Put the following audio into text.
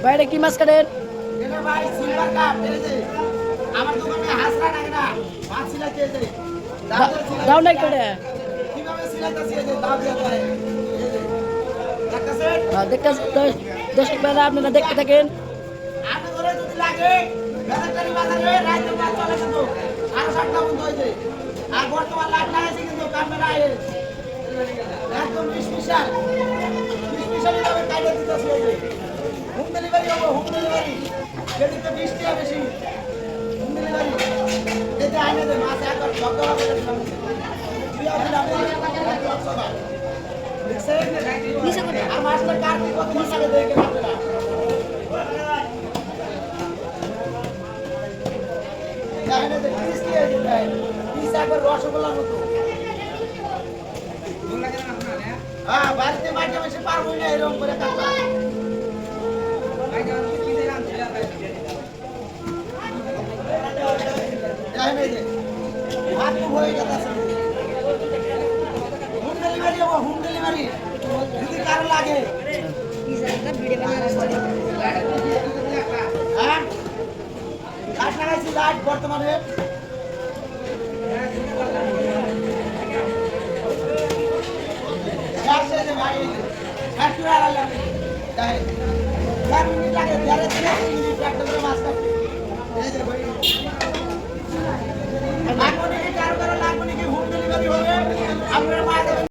বাইরে কি মাছ কাটেন? এটা ভাই সিলভার কাপ এই যে আমার দোকানে হাসরা লাগে না মাছ সিলাইতে এই যে দাও নাই করে কিভাবে সিলাইতেছি এই যে দাও দিয়ে করে এই যে দেখতেছেন দেখতে দর্শক ভাইরা আপনারা দেখতে থাকেন। আপনি ধরে যদি লাগে বেদারকারি বাজারে রাইতে মাছ চলে কিন্তু আর 7টা বন্ধ হয়েছে আর বর্তমান লাইট লাগাইছে কিন্তু ক্যামেরা একদম স্পেশাল ভাবে কাটে দিতেছে এই যে হোম ডেলিভারি হবে হোম ডেলিভারি যেদিকে বৃষ্টি হবে বেশি হোম ডেলিভারি যেতে আইনে দে মাছ একবার ঝগড়া করে দিলাম প্রিয় দিলাম আর মাছটা কাটতে কত মাছ আগে দেখে আপনারা আইনে দে বৃষ্টি হয়ে যায় পিস একবার রসগোল্লার মতো হ্যাঁ বাড়িতে মাঝে মাঝে পারবো না এরকম করে কাটবা হোম ডেলিভারি হবো হোম ডেলিভারি যদি কারো লাগে হ্যাঁ লাইট লাগাইছি লাইট বর্তমানে মাছ কাটতে